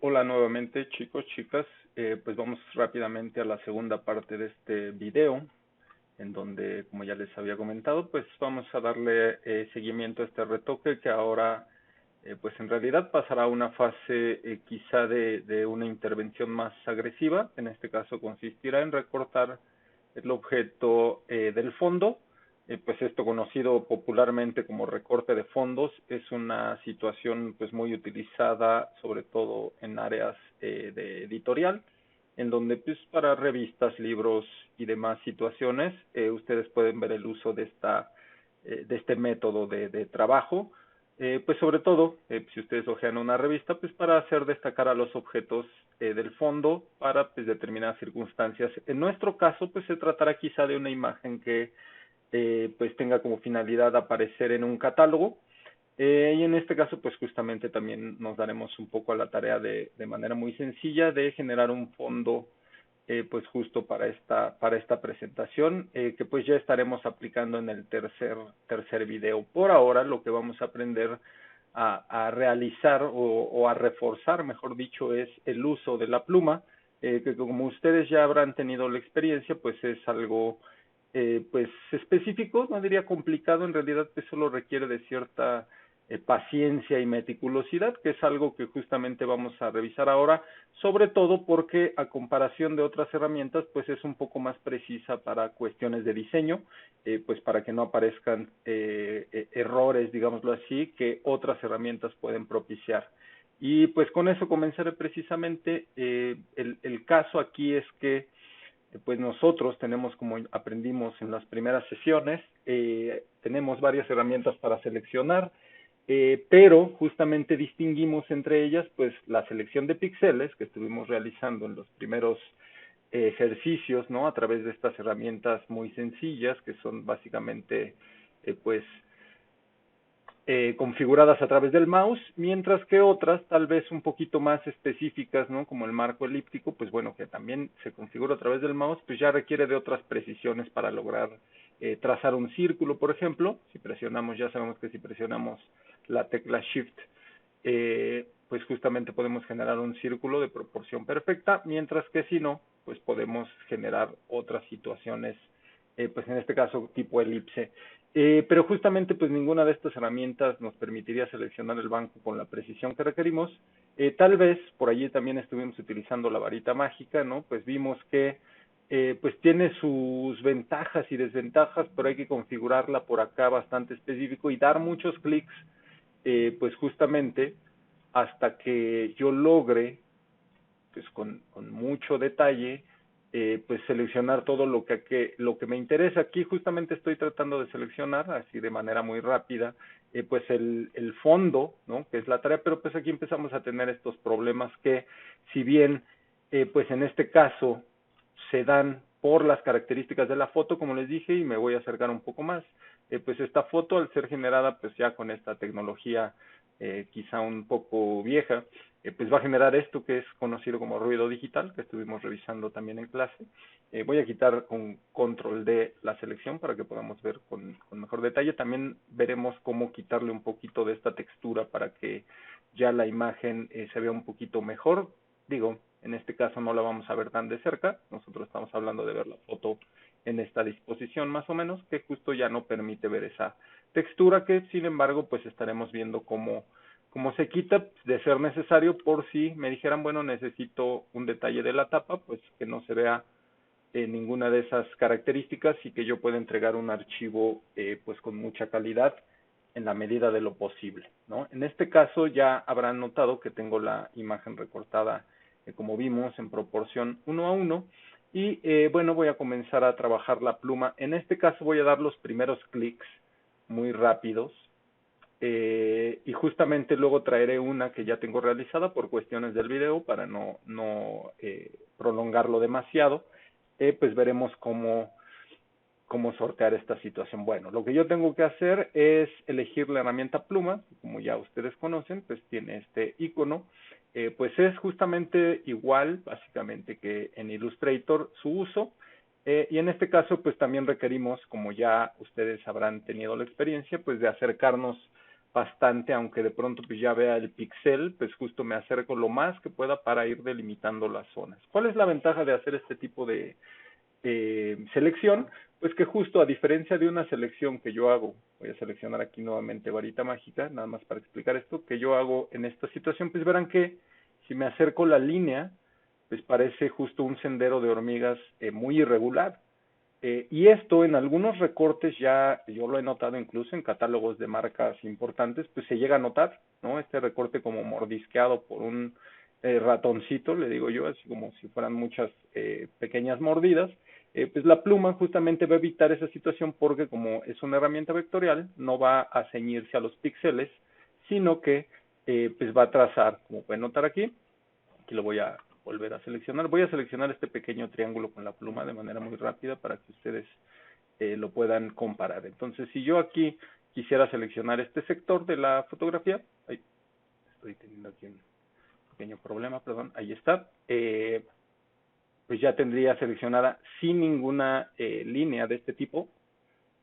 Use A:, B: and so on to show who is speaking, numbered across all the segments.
A: Hola nuevamente chicos, chicas. Pues vamos rápidamente a la segunda parte de este video, en donde, como ya les había comentado, pues vamos a darle seguimiento a este retoque que ahora, pues en realidad pasará a una fase quizá de una intervención más agresiva. En este caso consistirá en recortar el objeto del fondo. Pues esto conocido popularmente como recorte de fondos es una situación pues muy utilizada sobre todo en áreas de editorial, en donde pues para revistas, libros y demás situaciones ustedes pueden ver el uso de este método de trabajo. Pues sobre todo, si ustedes hojean una revista, pues para hacer destacar a los objetos del fondo para pues determinadas circunstancias. En nuestro caso, pues se tratará quizá de una imagen que pues tenga como finalidad aparecer en un catálogo. Y en este caso, pues justamente también nos daremos un poco a la tarea de manera muy sencilla de generar un fondo pues justo para esta presentación, que pues ya estaremos aplicando en el tercer video. Por ahora, lo que vamos a aprender a realizar o a reforzar, mejor dicho, es el uso de la pluma, que como ustedes ya habrán tenido la experiencia, pues es algo pues específico, no diría complicado, en realidad pues solo requiere de cierta paciencia y meticulosidad, que es algo que justamente vamos a revisar ahora, sobre todo porque a comparación de otras herramientas, pues es un poco más precisa para cuestiones de diseño, pues para que no aparezcan errores, digámoslo así, que otras herramientas pueden propiciar. Y pues con eso comenzaré precisamente. El caso aquí es que pues nosotros tenemos, como aprendimos en las primeras sesiones, tenemos varias herramientas para seleccionar, pero justamente distinguimos entre ellas pues la selección de píxeles que estuvimos realizando en los primeros ejercicios, ¿no? A través de estas herramientas muy sencillas que son básicamente pues configuradas a través del mouse, mientras que otras, tal vez un poquito más específicas, ¿no? Como el marco elíptico, pues bueno, que también se configura a través del mouse, pues ya requiere de otras precisiones para lograr trazar un círculo, por ejemplo. Si presionamos, ya sabemos que si presionamos la tecla Shift, pues justamente podemos generar un círculo de proporción perfecta, mientras que si no, pues podemos generar otras situaciones, pues en este caso tipo elipse. Pero justamente pues ninguna de estas herramientas nos permitiría seleccionar el banco con la precisión que requerimos. Tal vez por allí también estuvimos utilizando la varita mágica, ¿no? Pues vimos que pues tiene sus ventajas y desventajas, pero hay que configurarla por acá bastante específico y dar muchos clics, pues justamente hasta que yo logre pues con mucho detalle, pues seleccionar todo lo que me interesa. Aquí justamente estoy tratando de seleccionar, así de manera muy rápida, pues el fondo, ¿no? Que es la tarea, pero pues aquí empezamos a tener estos problemas que, si bien, pues en este caso se dan por las características de la foto, como les dije, y me voy a acercar un poco más, pues esta foto al ser generada pues ya con esta tecnología quizá un poco vieja, pues va a generar esto que es conocido como ruido digital, que estuvimos revisando también en clase. Voy a quitar con control D la selección para que podamos ver con mejor detalle. También veremos cómo quitarle un poquito de esta textura para que ya la imagen se vea un poquito mejor. Digo, en este caso no la vamos a ver tan de cerca, nosotros estamos hablando de ver la foto en esta disposición más o menos, que justo ya no permite ver esa textura que sin embargo pues estaremos viendo cómo se quita de ser necesario por si me dijeran, bueno, necesito un detalle de la tapa, pues que no se vea ninguna de esas características y que yo pueda entregar un archivo pues con mucha calidad en la medida de lo posible, ¿no? En este caso ya habrán notado que tengo la imagen recortada, como vimos, en proporción 1:1 y bueno, voy a comenzar a trabajar la pluma. En este caso voy a dar los primeros clics muy rápidos y justamente luego traeré una que ya tengo realizada por cuestiones del video para no prolongarlo demasiado. Pues veremos cómo sortear esta situación. Bueno, lo que yo tengo que hacer es elegir la herramienta pluma, como ya ustedes conocen, pues tiene este icono, pues es justamente igual, básicamente, que en Illustrator su uso, y en este caso, pues también requerimos, como ya ustedes habrán tenido la experiencia, pues de acercarnos bastante, aunque de pronto pues ya vea el pixel, pues justo me acerco lo más que pueda para ir delimitando las zonas. ¿Cuál es la ventaja de hacer este tipo de selección? Pues que justo a diferencia de una selección que yo hago, voy a seleccionar aquí nuevamente varita mágica, nada más para explicar esto, que yo hago en esta situación, pues verán que si me acerco la línea, pues parece justo un sendero de hormigas muy irregular. Y esto en algunos recortes ya, yo lo he notado incluso en catálogos de marcas importantes, pues se llega a notar, ¿no? Este recorte como mordisqueado por un ratoncito, le digo yo, así como si fueran muchas pequeñas mordidas. Pues la pluma justamente va a evitar esa situación porque como es una herramienta vectorial, no va a ceñirse a los píxeles, sino que pues va a trazar, como pueden notar aquí lo voy a volver a seleccionar. Voy a seleccionar este pequeño triángulo con la pluma de manera muy rápida para que ustedes lo puedan comparar. Entonces, si yo aquí quisiera seleccionar este sector de la fotografía, ahí estoy teniendo aquí un pequeño problema, perdón, ahí está, pues ya tendría seleccionada sin ninguna línea de este tipo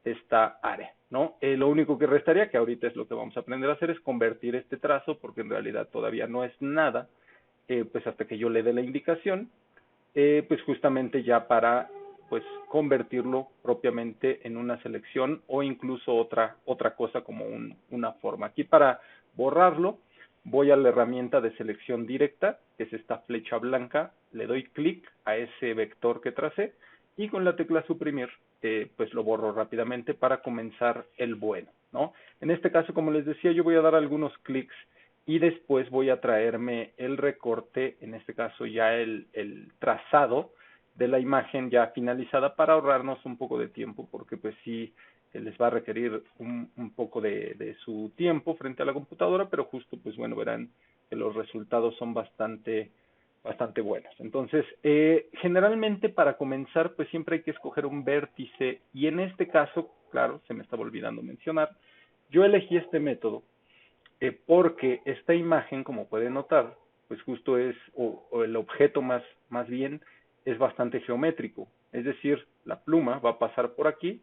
A: esta área, ¿no? Lo único que restaría, que ahorita es lo que vamos a aprender a hacer, es convertir este trazo, porque en realidad todavía no es nada, pues hasta que yo le dé la indicación, pues justamente ya para pues convertirlo propiamente en una selección o incluso otra cosa como una forma. Aquí para borrarlo voy a la herramienta de selección directa, que es esta flecha blanca, le doy clic a ese vector que tracé y con la tecla suprimir pues lo borro rápidamente para comenzar el vuelo, ¿no? En este caso, como les decía, yo voy a dar algunos clics y después voy a traerme el recorte, en este caso ya el trazado de la imagen ya finalizada para ahorrarnos un poco de tiempo, porque pues sí les va a requerir un poco de su tiempo frente a la computadora, pero justo pues bueno, verán que los resultados son bastante buenos. Entonces, generalmente para comenzar pues siempre hay que escoger un vértice y en este caso, claro, se me estaba olvidando mencionar, yo elegí este método porque esta imagen, como pueden notar, pues justo es, o el objeto más bien, es bastante geométrico. Es decir, la pluma va a pasar por aquí,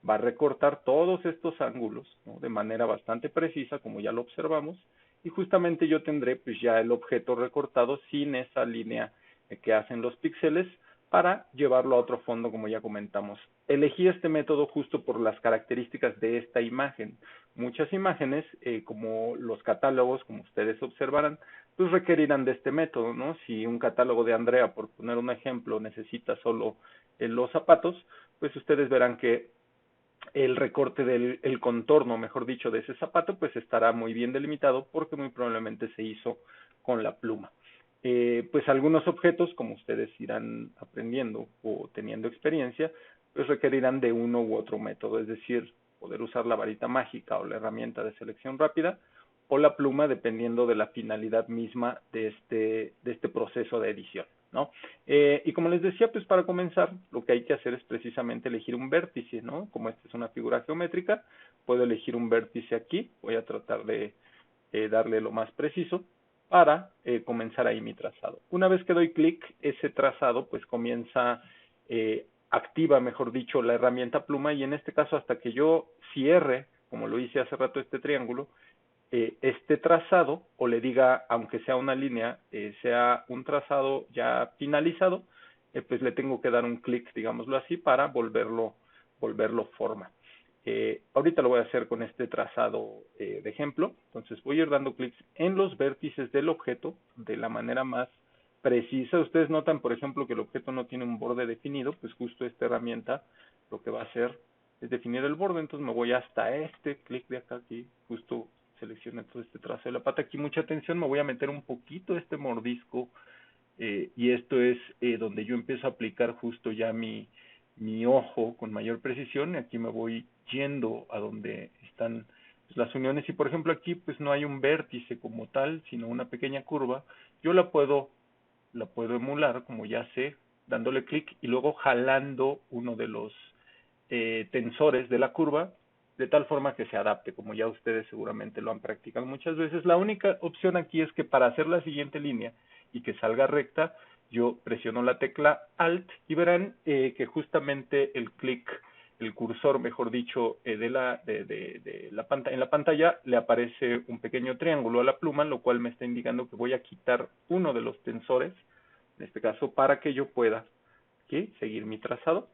A: va a recortar todos estos ángulos, ¿no? De manera bastante precisa, como ya lo observamos, y justamente yo tendré pues ya el objeto recortado sin esa línea que hacen los píxeles para llevarlo a otro fondo, como ya comentamos. Elegí este método justo por las características de esta imagen. Muchas imágenes, como los catálogos, como ustedes observarán, pues requerirán de este método, ¿no? Si un catálogo de Andrea, por poner un ejemplo, necesita solo los zapatos, pues ustedes verán que el recorte del contorno, mejor dicho, de ese zapato, pues estará muy bien delimitado porque muy probablemente se hizo con la pluma. Pues algunos objetos, como ustedes irán aprendiendo o teniendo experiencia, pues requerirán de uno u otro método, es decir, poder usar la varita mágica o la herramienta de selección rápida o la pluma dependiendo de la finalidad misma de este proceso de edición, ¿no? Y como les decía, pues para comenzar, lo que hay que hacer es precisamente elegir un vértice, ¿no? Como esta es una figura geométrica, puedo elegir un vértice aquí, voy a tratar de darle lo más preciso para comenzar ahí mi trazado. Una vez que doy clic, ese trazado pues comienza, activa, mejor dicho, la herramienta pluma y en este caso hasta que yo cierre, como lo hice hace rato este triángulo, este trazado, o le diga, aunque sea una línea, sea un trazado ya finalizado, pues le tengo que dar un clic, digámoslo así, para volverlo forma. Ahorita lo voy a hacer con este trazado de ejemplo, entonces voy a ir dando clics en los vértices del objeto de la manera más precisa. Ustedes notan, por ejemplo, que el objeto no tiene un borde definido, pues justo esta herramienta lo que va a hacer es definir el borde, entonces me voy hasta este clic de acá, aquí, justo selecciono todo este trazo de la pata. Aquí mucha atención, me voy a meter un poquito este mordisco y esto es donde yo empiezo a aplicar justo ya mi ojo con mayor precisión. Aquí me voy yendo a donde están pues, las uniones y por ejemplo aquí pues no hay un vértice como tal, sino una pequeña curva. Yo la puedo emular, como ya sé, dándole clic y luego jalando uno de los tensores de la curva de tal forma que se adapte, como ya ustedes seguramente lo han practicado muchas veces. La única opción aquí es que para hacer la siguiente línea y que salga recta, yo presiono la tecla Alt y verán que justamente el clic el cursor, mejor dicho, en la pantalla le aparece un pequeño triángulo a la pluma, lo cual me está indicando que voy a quitar uno de los tensores, en este caso, para que yo pueda aquí seguir mi trazado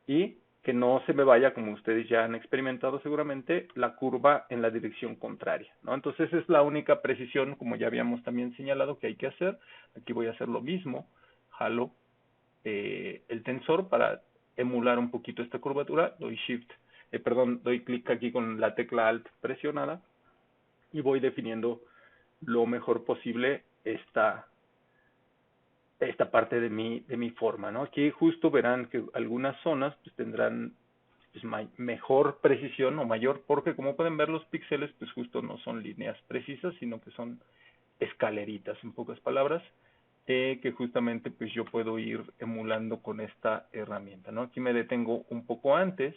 A: y que no se me vaya, como ustedes ya han experimentado seguramente, la curva en la dirección contraria, ¿no? Entonces es la única precisión, como ya habíamos también señalado, que hay que hacer. Aquí voy a hacer lo mismo, jalo el tensor para emular un poquito esta curvatura, doy clic aquí con la tecla Alt presionada y voy definiendo lo mejor posible esta parte de mi forma, ¿no? Aquí justo verán que algunas zonas pues tendrán pues, mejor precisión o mayor, porque como pueden ver los píxeles pues justo no son líneas precisas, sino que son escaleritas, en pocas palabras, que justamente pues yo puedo ir emulando con esta herramienta, ¿no? Aquí me detengo un poco antes,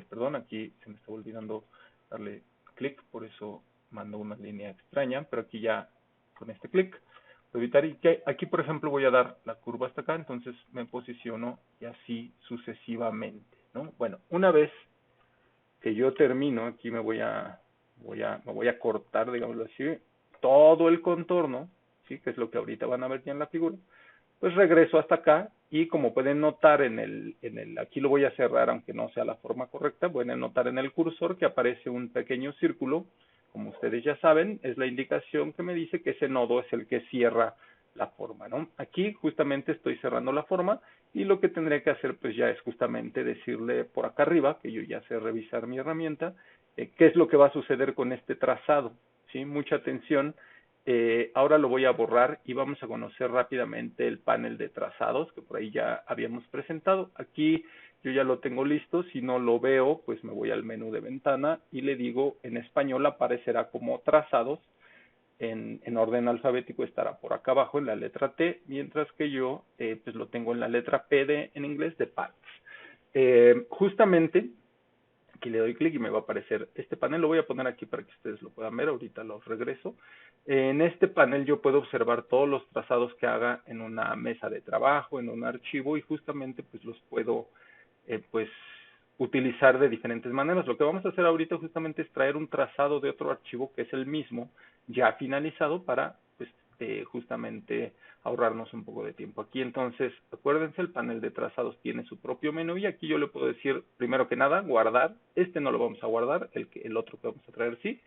A: perdón, aquí se me está olvidando darle clic, por eso mando una línea extraña, pero aquí ya con este clic puedo evitar, y que aquí por ejemplo voy a dar la curva hasta acá, entonces me posiciono y así sucesivamente, ¿no? Bueno, una vez que yo termino, aquí me voy a cortar, digámoslo así, todo el contorno, ¿sí? Que es lo que ahorita van a ver ya en la figura. Pues regreso hasta acá y como pueden notar aquí lo voy a cerrar aunque no sea la forma correcta, pueden notar en el cursor que aparece un pequeño círculo, como ustedes ya saben, es la indicación que me dice que ese nodo es el que cierra la forma, ¿no? Aquí justamente estoy cerrando la forma y lo que tendré que hacer pues ya es justamente decirle por acá arriba, que yo ya sé revisar mi herramienta, qué es lo que va a suceder con este trazado, ¿sí? Mucha atención. Ahora lo voy a borrar y vamos a conocer rápidamente el panel de trazados que por ahí ya habíamos presentado. Aquí yo ya lo tengo listo, si no lo veo, pues me voy al menú de ventana y le digo en español aparecerá como trazados, en orden alfabético estará por acá abajo en la letra T, mientras que yo pues lo tengo en la letra P en inglés de paths. Justamente aquí le doy clic y me va a aparecer este panel. Lo voy a poner aquí para que ustedes lo puedan ver. Ahorita los regreso. En este panel yo puedo observar todos los trazados que haga en una mesa de trabajo, en un archivo, y justamente pues los puedo pues utilizar de diferentes maneras. Lo que vamos a hacer ahorita justamente es traer un trazado de otro archivo que es el mismo, ya finalizado, para pues justamente ahorrarnos un poco de tiempo. Aquí entonces, acuérdense, el panel de trazados tiene su propio menú y aquí yo le puedo decir, primero que nada, guardar. Este no lo vamos a guardar, el otro que vamos a traer sí,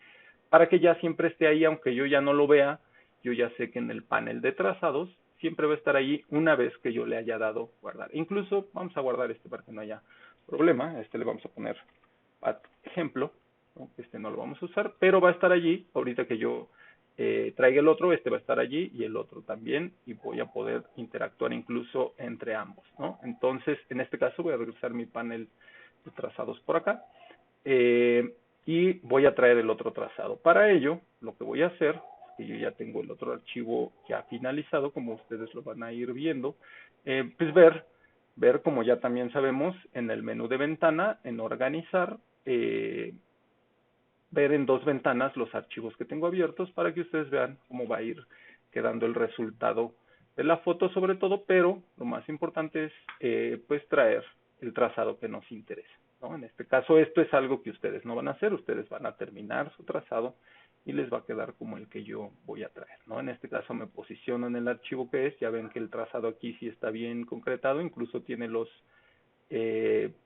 A: para que ya siempre esté ahí, aunque yo ya no lo vea, yo ya sé que en el panel de trazados siempre va a estar ahí una vez que yo le haya dado guardar. Incluso vamos a guardar este para que no haya problema. Este le vamos a poner ejemplo, ¿no? Este no lo vamos a usar, pero va a estar allí ahorita que yo traiga el otro. Este va a estar allí y el otro también, y voy a poder interactuar incluso entre ambos, ¿no? Entonces, en este caso voy a regresar mi panel de trazados por acá y voy a traer el otro trazado. Para ello, lo que voy a hacer es que yo ya tengo el otro archivo ya finalizado, como ustedes lo van a ir viendo, pues ver, como ya también sabemos, en el menú de ventana, en organizar, ver en dos ventanas los archivos que tengo abiertos para que ustedes vean cómo va a ir quedando el resultado de la foto sobre todo, pero lo más importante es pues traer el trazado que nos interesa, ¿no? En este caso esto es algo que ustedes no van a hacer, ustedes van a terminar su trazado y les va a quedar como el que yo voy a traer, ¿no? En este caso me posiciono en el archivo que es, ya ven que el trazado aquí sí está bien concretado, incluso tiene los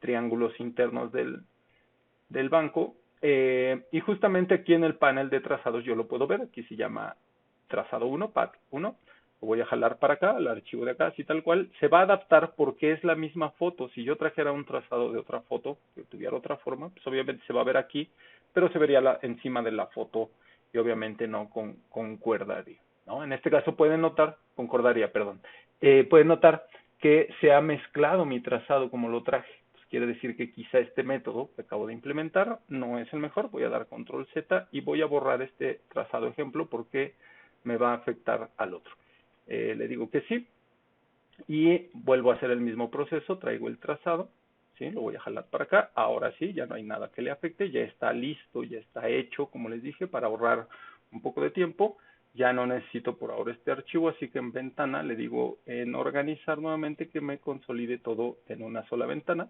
A: triángulos internos del banco, y justamente aquí en el panel de trazados yo lo puedo ver, aquí se llama trazado 1, path 1, lo voy a jalar para acá, al archivo de acá, así tal cual, se va a adaptar porque es la misma foto. Si yo trajera un trazado de otra foto, que tuviera otra forma, pues obviamente se va a ver aquí, pero se vería encima de la foto y obviamente no concordaría, ¿no? En este caso pueden notar, concordaría, perdón, pueden notar que se ha mezclado mi trazado como lo traje. Quiere decir que quizá este método que acabo de implementar no es el mejor. Voy a dar control Z y voy a borrar este trazado ejemplo porque me va a afectar al otro. Le digo que sí y vuelvo a hacer el mismo proceso. Traigo el trazado, ¿sí? Lo voy a jalar para acá. Ahora sí, ya no hay nada que le afecte. Ya está listo, ya está hecho, como les dije, para ahorrar un poco de tiempo. Ya no necesito por ahora este archivo, así que en ventana le digo en organizar nuevamente que me consolide todo en una sola ventana.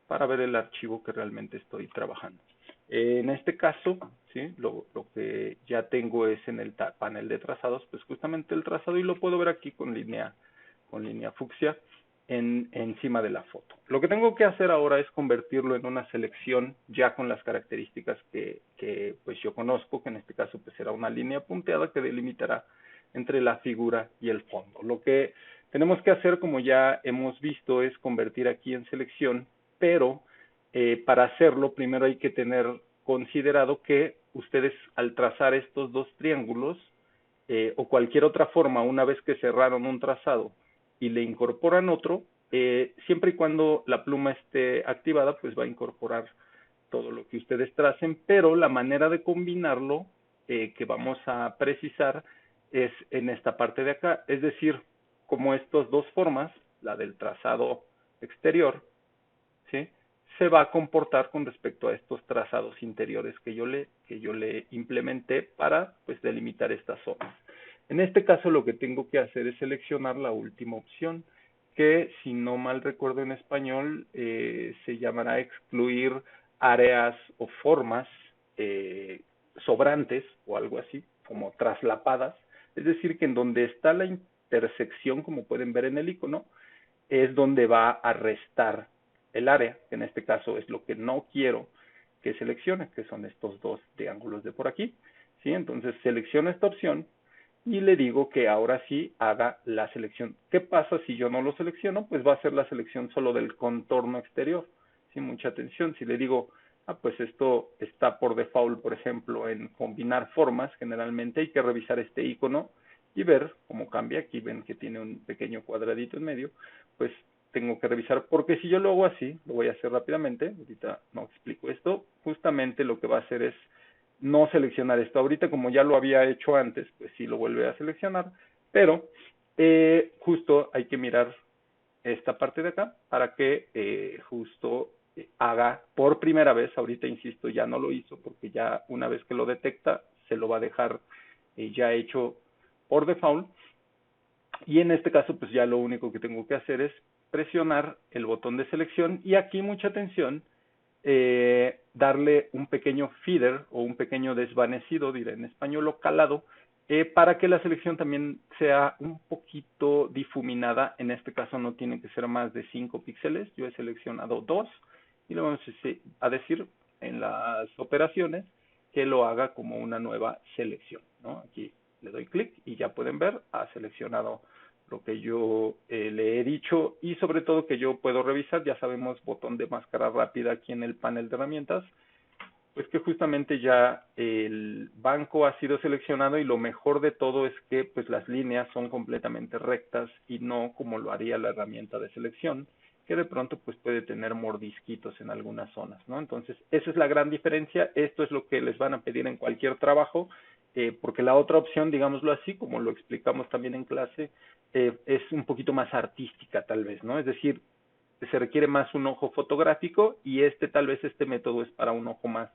A: para ver el archivo que realmente estoy trabajando. En este caso, ¿sí? Lo que ya tengo es en el panel de trazados, pues justamente el trazado, y lo puedo ver aquí con línea fucsia encima de la foto. Lo que tengo que hacer ahora es convertirlo en una selección ya con las características que pues yo conozco, que en este caso pues será una línea punteada que delimitará entre la figura y el fondo. Lo que tenemos que hacer, como ya hemos visto, es convertir aquí en selección, pero para hacerlo primero hay que tener considerado que ustedes al trazar estos dos triángulos o cualquier otra forma, una vez que cerraron un trazado y le incorporan otro, siempre y cuando la pluma esté activada, pues va a incorporar todo lo que ustedes tracen, pero la manera de combinarlo que vamos a precisar es en esta parte de acá, es decir, como estas dos formas, la del trazado exterior, ¿sí? Se va a comportar con respecto a estos trazados interiores que yo le implementé para pues delimitar estas zonas. En este caso lo que tengo que hacer es seleccionar la última opción, que si no mal recuerdo en español se llamará excluir áreas o formas sobrantes o algo así, como traslapadas, es decir, que en donde está la intersección, como pueden ver en el icono, es donde va a restar el área, que en este caso es lo que no quiero que seleccione, que son estos dos triángulos de por aquí, ¿sí? Entonces selecciono esta opción y le digo que ahora sí haga la selección. ¿Qué pasa si yo no lo selecciono? Pues va a ser la selección solo del contorno exterior, ¿sí? Mucha atención, si le digo, pues esto está por default, por ejemplo, en combinar formas, generalmente hay que revisar este icono y ver cómo cambia. Aquí ven que tiene un pequeño cuadradito en medio, pues tengo que revisar, porque si yo lo hago así, lo voy a hacer rápidamente, ahorita no explico esto, justamente lo que va a hacer es no seleccionar esto. Ahorita como ya lo había hecho antes, pues sí lo vuelve a seleccionar, pero justo hay que mirar esta parte de acá para que justo haga por primera vez, ahorita insisto, ya no lo hizo porque ya una vez que lo detecta, se lo va a dejar ya hecho por default. Y en este caso, pues ya lo único que tengo que hacer es presionar el botón de selección y aquí mucha atención, darle un pequeño feeder o un pequeño desvanecido, diré en español, o calado, para que la selección también sea un poquito difuminada. En este caso no tiene que ser más de 5 píxeles, yo he seleccionado 2 y le vamos a decir en las operaciones que lo haga como una nueva selección, ¿no? Aquí le doy clic y ya pueden ver, ha seleccionado lo que yo le he dicho y sobre todo que yo puedo revisar. Ya sabemos, botón de máscara rápida aquí en el panel de herramientas, pues que justamente ya el banco ha sido seleccionado y lo mejor de todo es que pues las líneas son completamente rectas y no como lo haría la herramienta de selección, que de pronto pues puede tener mordisquitos en algunas zonas, ¿no? Entonces, esa es la gran diferencia. Esto es lo que les van a pedir en cualquier trabajo, porque la otra opción, digámoslo así, como lo explicamos también en clase, es un poquito más artística tal vez, ¿no? Es decir, se requiere más un ojo fotográfico y tal vez este método es para un ojo más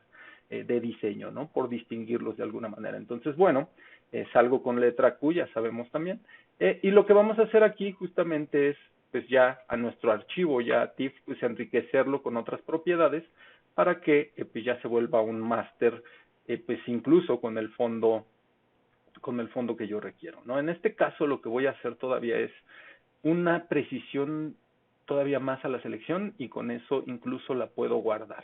A: de diseño, ¿no? Por distinguirlos de alguna manera. Entonces, bueno, salgo con letra Q, ya sabemos también. Y lo que vamos a hacer aquí justamente es, pues ya a nuestro archivo, ya TIFF, pues enriquecerlo con otras propiedades para que pues ya se vuelva un máster, pues incluso con el fondo que yo requiero, ¿no? En este caso lo que voy a hacer todavía es una precisión todavía más a la selección y con eso incluso la puedo guardar.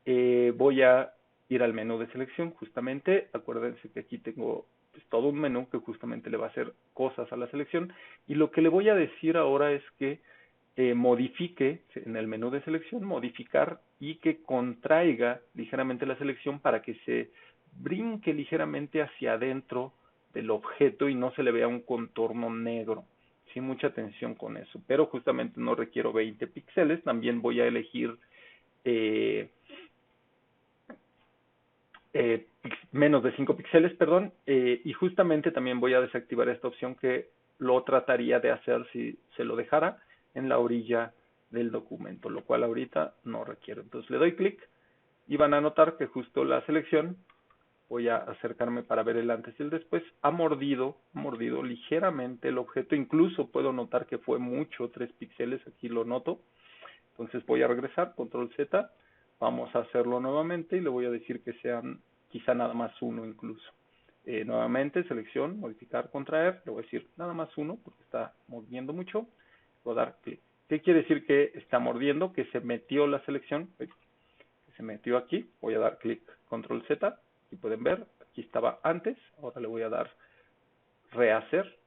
A: Voy a ir al menú de selección justamente. Acuérdense que aquí tengo pues, todo un menú que justamente le va a hacer cosas a la selección y lo que le voy a decir ahora es que modifique en el menú de selección, modificar y que contraiga ligeramente la selección para que se brinque ligeramente hacia adentro del objeto y no se le vea un contorno negro. Sí, mucha atención con eso, pero justamente no requiero 20 píxeles, también voy a elegir menos de 5 píxeles, perdón, y justamente también voy a desactivar esta opción que lo trataría de hacer si se lo dejara en la orilla del documento, lo cual ahorita no requiero. Entonces le doy clic y van a notar que justo la selección, voy a acercarme para ver el antes y el después, ha mordido ligeramente el objeto, incluso puedo notar que fue mucho, 3 píxeles, aquí lo noto, Entonces voy a regresar, control Z, vamos a hacerlo nuevamente y le voy a decir que sean quizá nada más uno incluso. Nuevamente, selección, modificar, contraer, le voy a decir nada más uno porque está mordiendo mucho, voy a dar clic. ¿Qué quiere decir que está mordiendo? Que se metió la selección, que se metió aquí, voy a dar clic, control Z, y pueden ver, aquí estaba antes, ahora le voy a dar rehacer,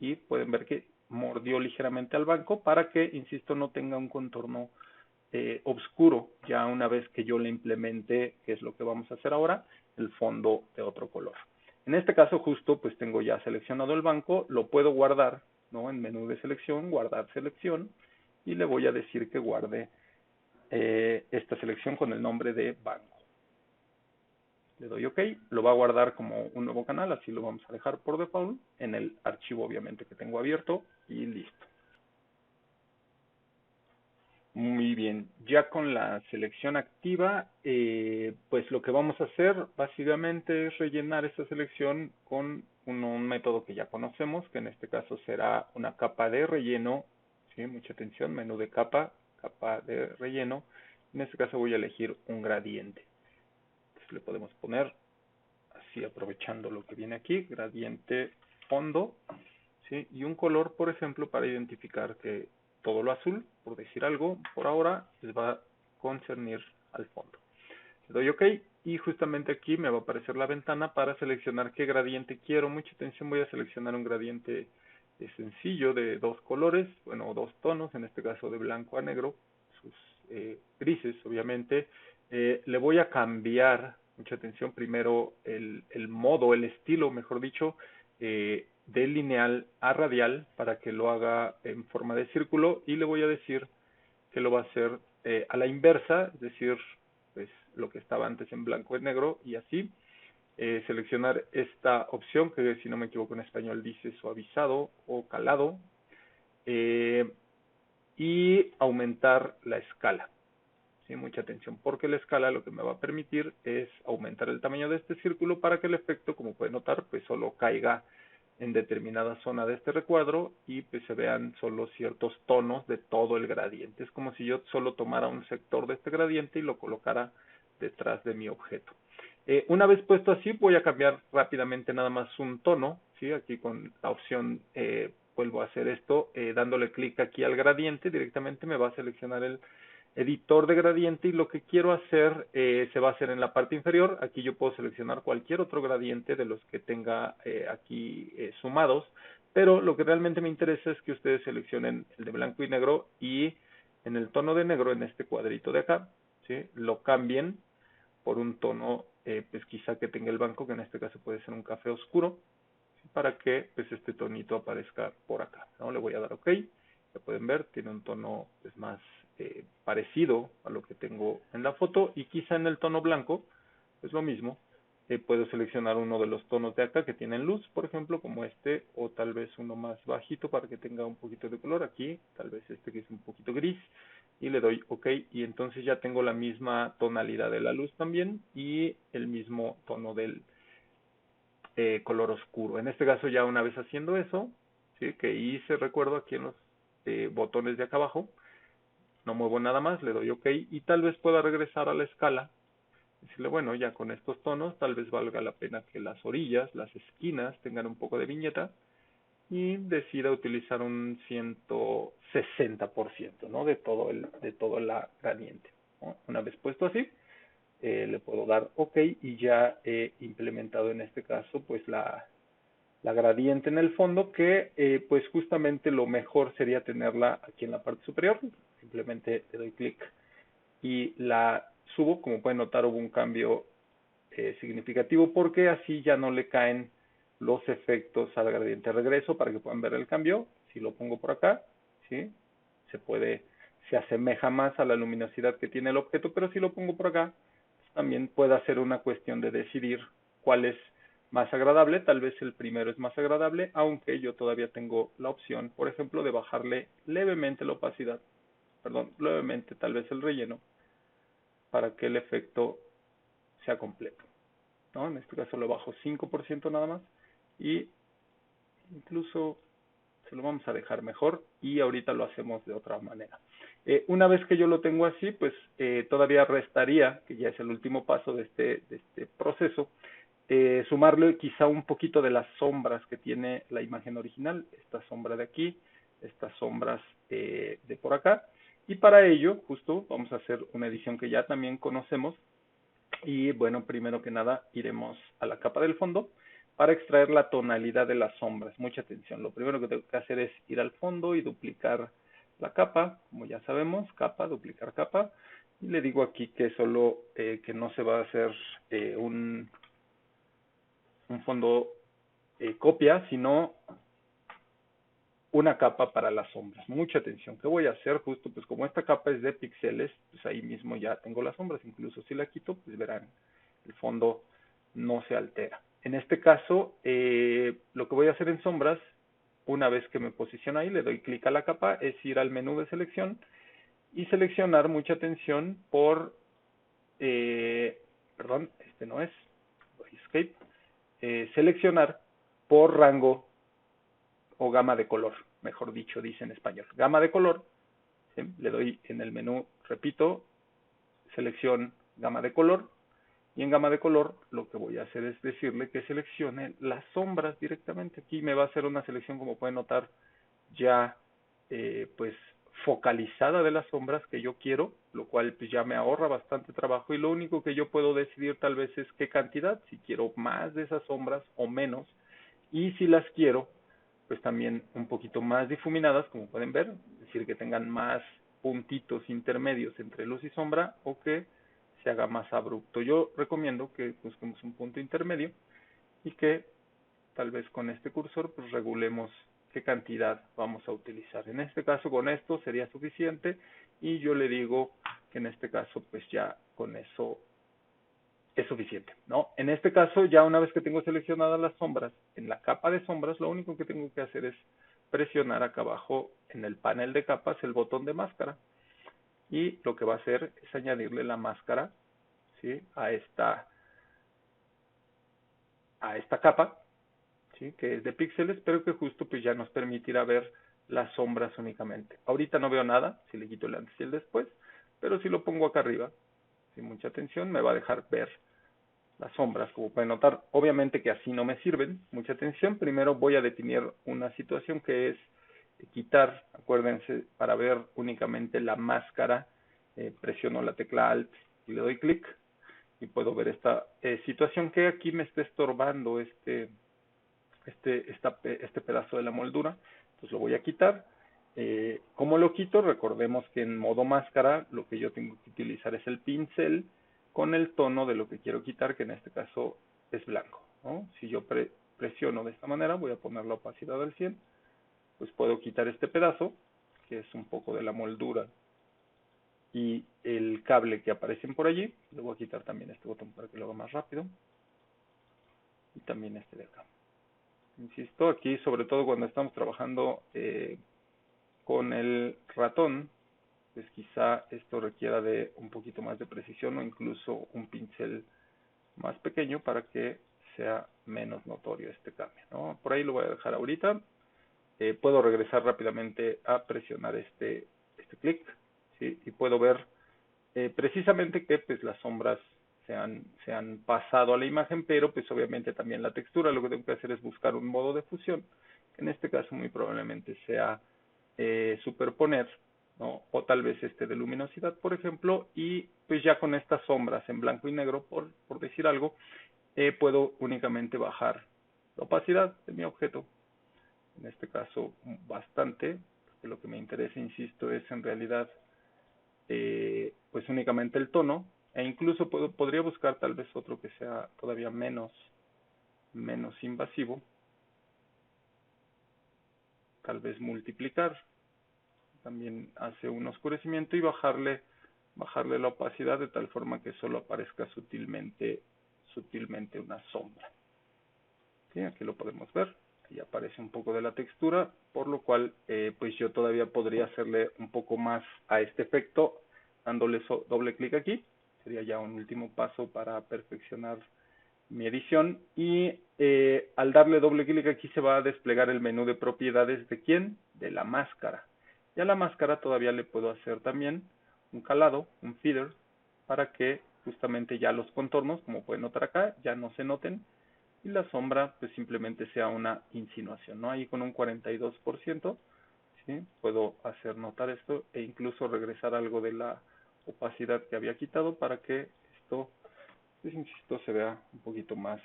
A: y pueden ver que mordió ligeramente al banco para que, insisto, no tenga un contorno oscuro ya una vez que yo le implemente, que es lo que vamos a hacer ahora, el fondo de otro color. En este caso justo pues tengo ya seleccionado el banco, lo puedo guardar, ¿no? En menú de selección, guardar selección, y le voy a decir que guarde esta selección con el nombre de banco. Le doy OK, lo va a guardar como un nuevo canal, así lo vamos a dejar por default, en el archivo obviamente que tengo abierto, y listo. Muy bien, ya con la selección activa, pues lo que vamos a hacer básicamente es rellenar esta selección con un método que ya conocemos, que en este caso será una capa de relleno, ¿sí? Mucha atención, menú de capa, capa de relleno. En este caso voy a elegir un gradiente. Entonces le podemos poner, así aprovechando lo que viene aquí, gradiente fondo, ¿sí? Y un color, por ejemplo, para identificar que todo lo azul, por decir algo, por ahora les va a concernir al fondo. Le doy OK y justamente aquí me va a aparecer la ventana para seleccionar qué gradiente quiero. Mucha atención, voy a seleccionar un gradiente sencillo de dos colores, bueno, dos tonos, en este caso de blanco a negro, sus grises, obviamente. Le voy a cambiar, mucha atención, primero el modo, el estilo, mejor dicho, de lineal a radial para que lo haga en forma de círculo, y le voy a decir que lo va a hacer a la inversa, es decir, pues lo que estaba antes en blanco y negro, y así seleccionar esta opción que, si no me equivoco, en español dice suavizado o calado, y aumentar la escala. ¿Sí? Mucha atención, porque la escala lo que me va a permitir es aumentar el tamaño de este círculo para que el efecto, como pueden notar, pues solo caiga en determinada zona de este recuadro y pues se vean solo ciertos tonos de todo el gradiente. Es como si yo solo tomara un sector de este gradiente y lo colocara detrás de mi objeto. Una vez puesto así, voy a cambiar rápidamente nada más un tono, ¿sí? Aquí con la opción, vuelvo a hacer esto, dándole clic aquí al gradiente, directamente me va a seleccionar el editor de gradiente, y lo que quiero hacer se va a hacer en la parte inferior. Aquí yo puedo seleccionar cualquier otro gradiente de los que tenga aquí sumados, pero lo que realmente me interesa es que ustedes seleccionen el de blanco y negro, y en el tono de negro, en este cuadrito de acá, ¿sí? Lo cambien por un tono pues quizá que tenga el banco, que en este caso puede ser un café oscuro, ¿sí? Para que pues este tonito aparezca por acá, ¿no? Le voy a dar OK. Ya pueden ver, tiene un tono pues más parecido a lo que tengo en la foto, y quizá en el tono blanco es lo mismo. Puedo seleccionar uno de los tonos de acá que tienen luz, por ejemplo, como este, o tal vez uno más bajito para que tenga un poquito de color. Aquí, tal vez este que es un poquito gris, y le doy OK, y entonces ya tengo la misma tonalidad de la luz también y el mismo tono del color oscuro. En este caso, ya una vez haciendo eso, ¿sí? Que hice, recuerdo, aquí en los botones de acá abajo, no muevo nada más, le doy OK, y tal vez pueda regresar a la escala, decirle, bueno, ya con estos tonos tal vez valga la pena que las orillas, las esquinas tengan un poco de viñeta, y decida utilizar un 160%, ¿no? De todo la gradiente, ¿no? Una vez puesto así, le puedo dar OK, y ya he implementado en este caso pues la gradiente en el fondo, que pues justamente lo mejor sería tenerla aquí en la parte superior. Simplemente le doy clic y la subo. Como pueden notar, hubo un cambio significativo, porque así ya no le caen los efectos al gradiente. Regreso para que puedan ver el cambio. Si lo pongo por acá, ¿sí? Se asemeja más a la luminosidad que tiene el objeto, pero si lo pongo por acá, también puede ser una cuestión de decidir cuál es más agradable. Tal vez el primero es más agradable, aunque yo todavía tengo la opción, por ejemplo, de bajarle levemente la opacidad, perdón, levemente tal vez el relleno, para que el efecto sea completo, ¿no? En este caso lo bajo 5% nada más, y incluso se lo vamos a dejar mejor, y ahorita lo hacemos de otra manera. Una vez que yo lo tengo así, pues todavía restaría, que ya es el último paso de este proceso, sumarle quizá un poquito de las sombras que tiene la imagen original, esta sombra de aquí, estas sombras de por acá, y para ello justo vamos a hacer una edición que ya también conocemos, y bueno, primero que nada iremos a la capa del fondo para extraer la tonalidad de las sombras. Mucha atención, lo primero que tengo que hacer es ir al fondo y duplicar la capa, como ya sabemos, capa, duplicar capa, y le digo aquí que solo, que no se va a hacer un fondo copia, sino una capa para las sombras. Mucha atención. ¿Qué voy a hacer? Justo, pues como esta capa es de píxeles, pues ahí mismo ya tengo las sombras. Incluso si la quito, pues verán, el fondo no se altera. En este caso, lo que voy a hacer en sombras, una vez que me posiciono ahí, le doy clic a la capa, es ir al menú de selección y seleccionar, mucha atención, por, perdón, este no es, doy escape, seleccionar por rango o gama de color, mejor dicho, dice en español. Gama de color, ¿sí? Le doy en el menú, repito, selección gama de color, y en gama de color lo que voy a hacer es decirle que seleccione las sombras directamente. Aquí me va a hacer una selección, como pueden notar, ya pues focalizada de las sombras que yo quiero, lo cual pues ya me ahorra bastante trabajo, y lo único que yo puedo decidir tal vez es qué cantidad, si quiero más de esas sombras o menos, y si las quiero pues también un poquito más difuminadas, como pueden ver, es decir, que tengan más puntitos intermedios entre luz y sombra, o que se haga más abrupto. Yo recomiendo que busquemos un punto intermedio y que tal vez con este cursor pues regulemos qué cantidad vamos a utilizar. En este caso con esto sería suficiente, y yo le digo que en este caso pues ya con eso es suficiente, ¿no? En este caso, ya una vez que tengo seleccionadas las sombras, en la capa de sombras, lo único que tengo que hacer es presionar acá abajo en el panel de capas el botón de máscara, y lo que va a hacer es añadirle la máscara, ¿sí? a esta capa, ¿sí? Que es de píxeles, pero que justo pues ya nos permitirá ver las sombras únicamente. Ahorita no veo nada, si le quito el antes y el después, pero si lo pongo acá arriba, sin mucha atención, me va a dejar ver las sombras, como pueden notar. Obviamente que así no me sirven, mucha atención. Primero voy a definir una situación que es quitar, acuérdense, para ver únicamente la máscara, presiono la tecla Alt y le doy clic, y puedo ver esta situación que aquí me está estorbando este pedazo de la moldura. Entonces lo voy a quitar. ¿Cómo lo quito? Recordemos que en modo máscara lo que yo tengo que utilizar es el pincel con el tono de lo que quiero quitar, que en este caso es blanco, ¿no? Si yo presiono de esta manera, voy a poner la opacidad al 100, pues puedo quitar este pedazo, que es un poco de la moldura, y el cable que aparecen por allí. Le voy a quitar también este botón para que lo haga más rápido, y también este de acá. Insisto, aquí sobre todo cuando estamos trabajando con el ratón, pues quizá esto requiera de un poquito más de precisión, o incluso un pincel más pequeño para que sea menos notorio este cambio, ¿no? Por ahí lo voy a dejar ahorita. Puedo regresar rápidamente a presionar este clic, ¿sí? Y puedo ver precisamente que pues las sombras se han pasado a la imagen, pero pues obviamente también la textura. Lo que tengo que hacer es buscar un modo de fusión, que en este caso muy probablemente sea superponer, ¿no? O tal vez este de luminosidad, por ejemplo, y pues ya con estas sombras en blanco y negro, por decir algo, puedo únicamente bajar la opacidad de mi objeto, en este caso bastante, porque lo que me interesa, insisto, es en realidad pues únicamente el tono, e incluso podría buscar tal vez otro que sea todavía menos invasivo, tal vez multiplicar, también hace un oscurecimiento, y bajarle la opacidad de tal forma que solo aparezca sutilmente una sombra. ¿Sí? Aquí lo podemos ver, ahí aparece un poco de la textura, por lo cual pues yo todavía podría hacerle un poco más a este efecto dándole doble clic aquí. Sería ya un último paso para perfeccionar mi edición, y al darle doble clic aquí se va a desplegar el menú de propiedades de ¿quién? De la máscara. Y a la máscara todavía le puedo hacer también un calado, un feather, para que justamente ya los contornos, como pueden notar acá, ya no se noten. Y la sombra pues simplemente sea una insinuación, ¿no? Ahí con un 42%, ¿sí? Puedo hacer notar esto e incluso regresar algo de la opacidad que había quitado para que esto, pues insisto, se vea un poquito más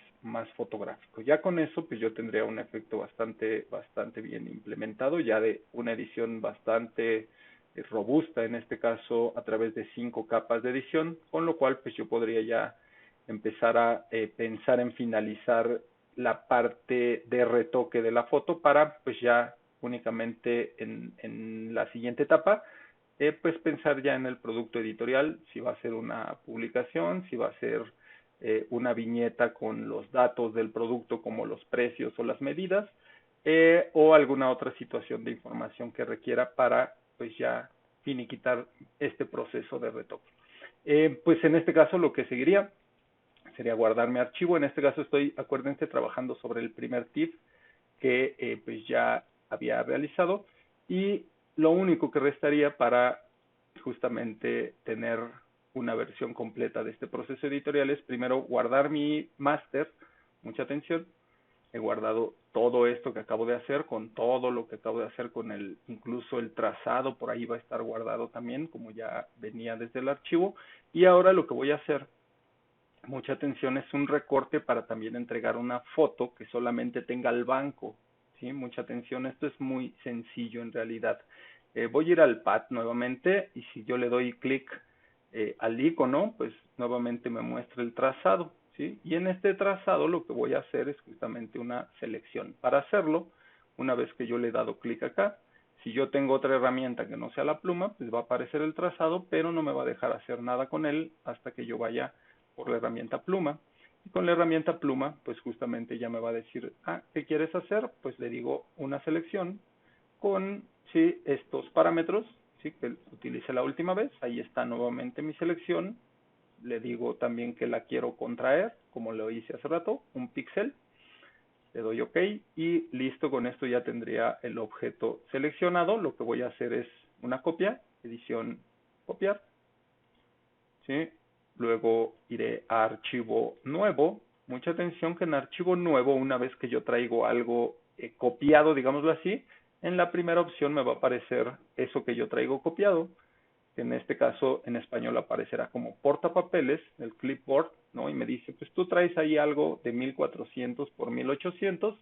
A: fotográfico. Ya con eso, pues yo tendría un efecto bastante bien implementado, ya de una edición bastante robusta, en este caso a través de 5 capas de edición, con lo cual pues yo podría ya empezar a pensar en finalizar la parte de retoque de la foto para pues ya únicamente en la siguiente etapa pues pensar ya en el producto editorial, si va a ser una publicación, si va a ser una viñeta con los datos del producto como los precios o las medidas, o alguna otra situación de información que requiera para pues ya finiquitar este proceso de retoque. Pues en este caso lo que seguiría sería guardar mi archivo. En este caso estoy, acuérdense, trabajando sobre el primer TIFF que pues ya había realizado, y lo único que restaría para justamente tener una versión completa de este proceso editorial es primero guardar mi máster. Mucha atención, he guardado todo esto que acabo de hacer, con todo lo que acabo de hacer, con incluso el trazado por ahí va a estar guardado también, como ya venía desde el archivo. Y ahora lo que voy a hacer, mucha atención, es un recorte para también entregar una foto que solamente tenga el banco, ¿sí? Mucha atención, esto es muy sencillo en realidad. Voy a ir al pad nuevamente y si yo le doy clic al icono, pues nuevamente me muestra el trazado, ¿sí? Y en este trazado lo que voy a hacer es justamente una selección. Para hacerlo, una vez que yo le he dado clic acá, si yo tengo otra herramienta que no sea la pluma, pues va a aparecer el trazado, pero no me va a dejar hacer nada con él hasta que yo vaya por la herramienta pluma. Y con la herramienta pluma, pues justamente ya me va a decir, ¿qué quieres hacer? Pues le digo una selección con sí, estos parámetros, sí, que utilicé la última vez. Ahí está nuevamente mi selección. Le digo también que la quiero contraer, como lo hice hace rato, un píxel. Le doy OK y listo. Con esto ya tendría el objeto seleccionado. Lo que voy a hacer es una copia, edición, copiar, ¿sí? Luego iré a archivo nuevo. Mucha atención que en archivo nuevo, una vez que yo traigo algo copiado, digámoslo así, en la primera opción me va a aparecer eso que yo traigo copiado, que en este caso en español aparecerá como portapapeles, el clipboard, ¿no? Y me dice, pues tú traes ahí algo de 1400 por 1800,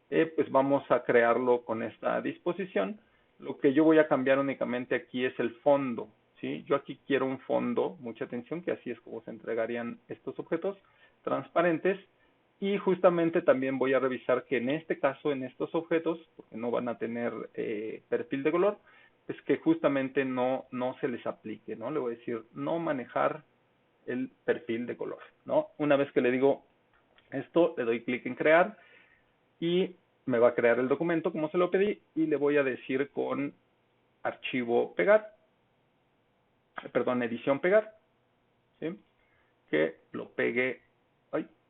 A: pues vamos a crearlo con esta disposición. Lo que yo voy a cambiar únicamente aquí es el fondo, ¿sí? Yo aquí quiero un fondo, mucha atención, que así es como se entregarían estos objetos transparentes. Y justamente también voy a revisar que en este caso, en estos objetos, porque no van a tener perfil de color, pues que justamente no se les aplique, ¿no? Le voy a decir no manejar el perfil de color, ¿no? Una vez que le digo esto, le doy clic en crear y me va a crear el documento como se lo pedí, y le voy a decir con archivo pegar, perdón, edición pegar, ¿sí? Que lo pegue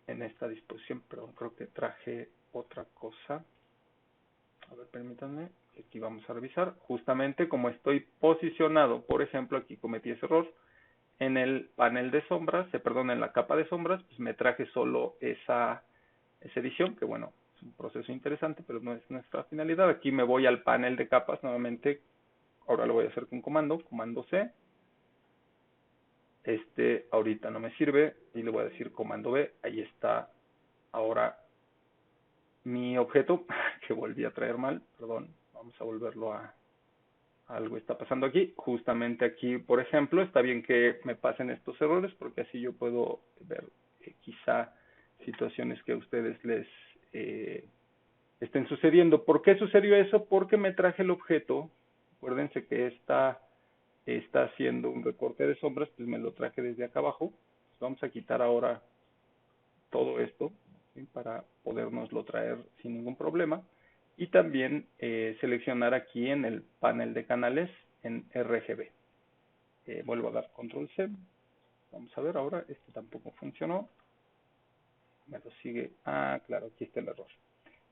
A: en esta disposición. Perdón, creo que traje otra cosa. A ver, permítanme, aquí vamos a revisar. Justamente como estoy posicionado, por ejemplo, aquí cometí ese error, en el panel de sombras, perdón, en la capa de sombras, pues me traje solo esa edición, que bueno, es un proceso interesante, pero no es nuestra finalidad. Aquí me voy al panel de capas nuevamente. Ahora lo voy a hacer con comando C. Ahorita no me sirve y le voy a decir comando B. Ahí está ahora mi objeto, que volví a traer mal, perdón, vamos a volverlo a... Algo está pasando aquí. Justamente aquí, por ejemplo, está bien que me pasen estos errores porque así yo puedo ver quizá situaciones que a ustedes les estén sucediendo. ¿Por qué sucedió eso? Porque me traje el objeto. Acuérdense que está haciendo un recorte de sombras, pues me lo traje desde acá abajo. Vamos a quitar ahora todo esto, ¿sí? Para podernoslo traer sin ningún problema. Y también seleccionar aquí en el panel de canales en RGB. Vuelvo a dar control C. Vamos a ver ahora, tampoco funcionó. Me lo sigue. Claro, aquí está el error.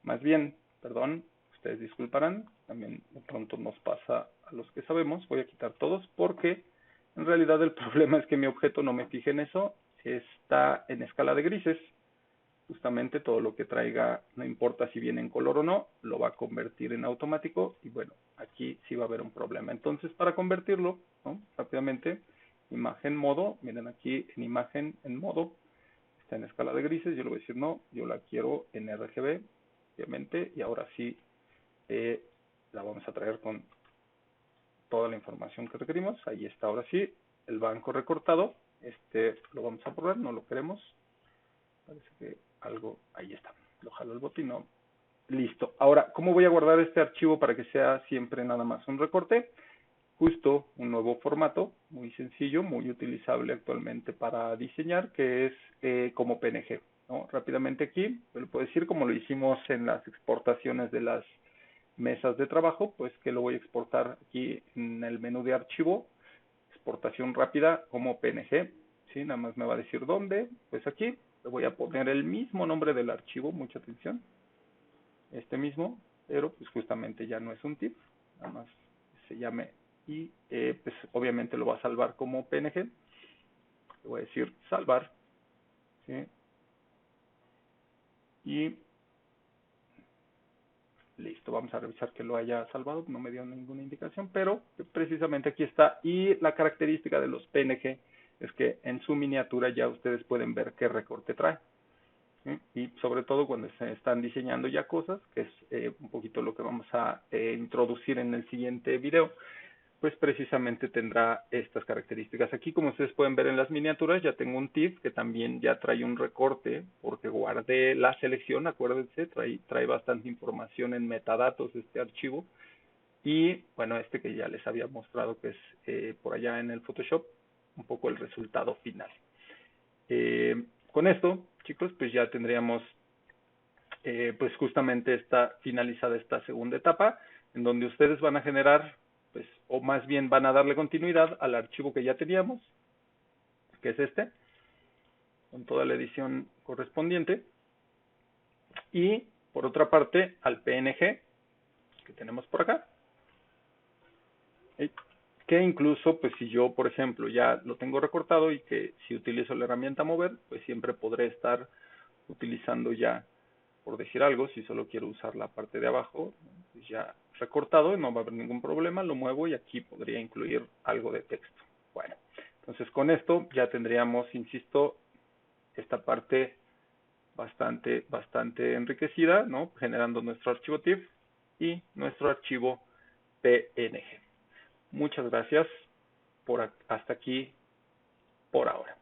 A: Más bien, perdón, Ustedes disculparán, también de pronto nos pasa a los que sabemos. Voy a quitar todos porque en realidad el problema es que mi objeto, no me fije en eso, está en escala de grises. Justamente todo lo que traiga, no importa si viene en color o no, lo va a convertir en automático y bueno, aquí sí va a haber un problema. Entonces, para convertirlo, ¿no? Rápidamente, imagen modo, miren aquí en imagen en modo, está en escala de grises, yo le voy a decir no, yo la quiero en RGB, obviamente, y ahora sí la vamos a traer con toda la información que requerimos. Ahí está, ahora sí, el banco recortado, lo vamos a borrar, no lo queremos. Parece que algo, ahí está, lo jalo el botón, no. Listo. Ahora, ¿cómo voy a guardar este archivo para que sea siempre nada más un recorte? Justo un nuevo formato, muy sencillo, muy utilizable actualmente para diseñar, que es como PNG, ¿no? Rápidamente aquí, lo puedo decir como lo hicimos en las exportaciones de las mesas de trabajo, pues que lo voy a exportar aquí en el menú de archivo, exportación rápida como PNG, ¿sí? Nada más me va a decir dónde, pues aquí, le voy a poner el mismo nombre del archivo, mucha atención, este mismo, pero pues justamente ya no es un TIFF, nada más se llame y pues obviamente lo va a salvar como PNG, le voy a decir salvar, ¿sí? Y listo, vamos a revisar que lo haya salvado, no me dio ninguna indicación, pero precisamente aquí está. Y la característica de los PNG es que en su miniatura ya ustedes pueden ver qué recorte trae. ¿Sí? Y sobre todo cuando se están diseñando ya cosas, que es un poquito lo que vamos a introducir en el siguiente video, pues precisamente tendrá estas características. Aquí, como ustedes pueden ver en las miniaturas, ya tengo un TIFF que también ya trae un recorte, porque guardé la selección, acuérdense, trae bastante información en metadatos este archivo. Y bueno, que ya les había mostrado que es por allá en el Photoshop, un poco el resultado final. Con esto, chicos, pues ya tendríamos pues justamente está finalizada esta segunda etapa, en donde ustedes van a generar, pues, o más bien van a darle continuidad al archivo que ya teníamos, que es con toda la edición correspondiente, y por otra parte al PNG que tenemos por acá, que incluso, pues si yo, por ejemplo, ya lo tengo recortado y que si utilizo la herramienta mover, pues siempre podré estar utilizando ya, por decir algo, si solo quiero usar la parte de abajo, pues ya recortado, no va a haber ningún problema, lo muevo y aquí podría incluir algo de texto. Bueno, entonces con esto ya tendríamos, insisto, esta parte bastante enriquecida, ¿no? Generando nuestro archivo TIFF y nuestro archivo PNG. Muchas gracias hasta aquí por ahora.